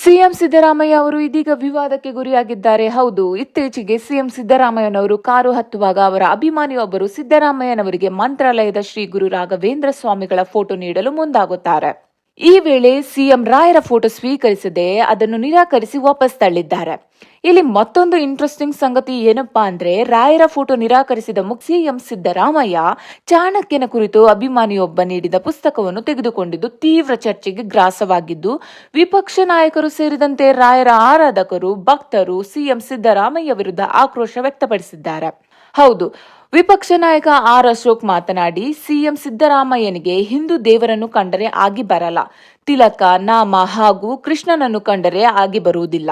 CM Siddaramaiah ಅವರು ಇದೀಗ ವಿವಾದಕ್ಕೆ ಗುರಿಯಾಗಿದ್ದಾರೆ. ಹೌದು, ಇತ್ತೀಚೆಗೆ ಸಿಎಂ ಸಿದ್ದರಾಮಯ್ಯನವರು ಕಾರು ಹತ್ತುವಾಗ ಅವರ ಅಭಿಮಾನಿಯೊಬ್ಬರು ಸಿದ್ದರಾಮಯ್ಯನವರಿಗೆ ಮಂತ್ರಾಲಯದ ಶ್ರೀ ಗುರು ರಾಘವೇಂದ್ರ ಸ್ವಾಮಿಗಳ ಫೋಟೋ ನೀಡಲು ಮುಂದಾಗುತ್ತಾರೆ. ಈ ವೇಳೆ ಸಿಎಂ ರಾಯರ ಫೋಟೋ ಸ್ವೀಕರಿಸದೆ ಅದನ್ನು ನಿರಾಕರಿಸಿ ವಾಪಸ್ ತಳ್ಳಿದ್ದಾರೆ. ಇಲ್ಲಿ ಮತ್ತೊಂದು ಇಂಟ್ರೆಸ್ಟಿಂಗ್ ಸಂಗತಿ ಏನಪ್ಪಾ ಅಂದ್ರೆ, ರಾಯರ ಫೋಟೋ ನಿರಾಕರಿಸಿದ ಸಿಎಂ ಸಿದ್ದರಾಮಯ್ಯ ಚಾಣಕ್ಯನ ಕುರಿತು ಅಭಿಮಾನಿಯೊಬ್ಬ ನೀಡಿದ ಪುಸ್ತಕವನ್ನು ತೆಗೆದುಕೊಂಡಿದ್ದು ತೀವ್ರ ಚರ್ಚೆಗೆ ಗ್ರಾಸವಾಗಿದ್ದು, ವಿಪಕ್ಷ ನಾಯಕರು ಸೇರಿದಂತೆ ರಾಯರ ಆರಾಧಕರು, ಭಕ್ತರು ಸಿಎಂ ಸಿದ್ದರಾಮಯ್ಯ ವಿರುದ್ಧ ಆಕ್ರೋಶ ವ್ಯಕ್ತಪಡಿಸಿದ್ದಾರೆ. ಹೌದು, ವಿಪಕ್ಷ ನಾಯಕ ಆರ್ ಅಶೋಕ್ ಮಾತನಾಡಿ, ಸಿಎಂ ಸಿದ್ದರಾಮಯ್ಯನಿಗೆ ಹಿಂದೂ ದೇವರನ್ನು ಕಂಡರೆ ಆಗಿ ಬರಲ್ಲ, ತಿಲಕ, ನಾಮ ಹಾಗೂ ಕೃಷ್ಣನನ್ನು ಕಂಡರೆ ಆಗಿ ಬರುವುದಿಲ್ಲ,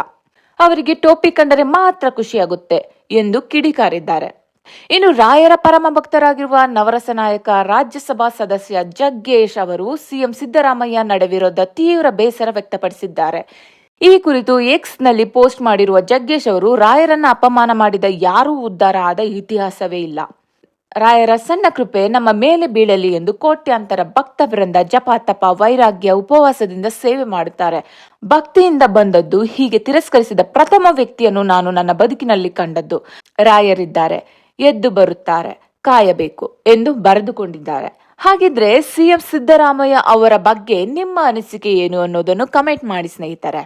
ಅವರಿಗೆ ಟೋಪಿ ಕಂಡರೆ ಮಾತ್ರ ಖುಷಿಯಾಗುತ್ತೆ ಎಂದು ಕಿಡಿಕಾರಿದ್ದಾರೆ. ಇನ್ನು ರಾಯರ ಪರಮ ಭಕ್ತರಾಗಿರುವ ನವರಸ ನಾಯಕ ರಾಜ್ಯಸಭಾ ಸದಸ್ಯ ಜಗ್ಗೇಶ್ ಅವರು ಸಿಎಂ ಸಿದ್ದರಾಮಯ್ಯ ನಡೆ ವಿರುದ್ಧ ತೀವ್ರ ಬೇಸರ ವ್ಯಕ್ತಪಡಿಸಿದ್ದಾರೆ. ಈ ಕುರಿತು ಎಕ್ಸ್ ನಲ್ಲಿ ಪೋಸ್ಟ್ ಮಾಡಿರುವ ಜಗ್ಗೇಶ್ ಅವರು, ರಾಯರನ್ನ ಅಪಮಾನ ಮಾಡಿದ ಯಾರೂ ಉದ್ಧಾರ ಆದ ಇತಿಹಾಸವೇ ಇಲ್ಲ. ರಾಯರ ಸಣ್ಣ ಕೃಪೆ ನಮ್ಮ ಮೇಲೆ ಬೀಳಲಿ ಎಂದು ಕೋಟ್ಯಾಂತರ ಭಕ್ತ ವೃಂದ ಜಪ, ತಪ, ವೈರಾಗ್ಯ, ಉಪವಾಸದಿಂದ ಸೇವೆ ಮಾಡುತ್ತಾರೆ. ಭಕ್ತಿಯಿಂದ ಬಂದದ್ದು ಹೀಗೆ ತಿರಸ್ಕರಿಸಿದ ಪ್ರಥಮ ವ್ಯಕ್ತಿಯನ್ನು ನಾನು ನನ್ನ ಬದುಕಿನಲ್ಲಿ ಕಂಡದ್ದು. ರಾಯರಿದ್ದಾರೆ, ಎದ್ದು ಬರುತ್ತಾರೆ, ಕಾಯಬೇಕು ಎಂದು ಬರೆದುಕೊಂಡಿದ್ದಾರೆ. ಹಾಗಿದ್ರೆ ಸಿಎಂ ಸಿದ್ದರಾಮಯ್ಯ ಅವರ ಬಗ್ಗೆ ನಿಮ್ಮ ಅನಿಸಿಕೆ ಏನು ಅನ್ನೋದನ್ನು ಕಮೆಂಟ್ ಮಾಡಿ ಸ್ನೇಹಿತರೆ.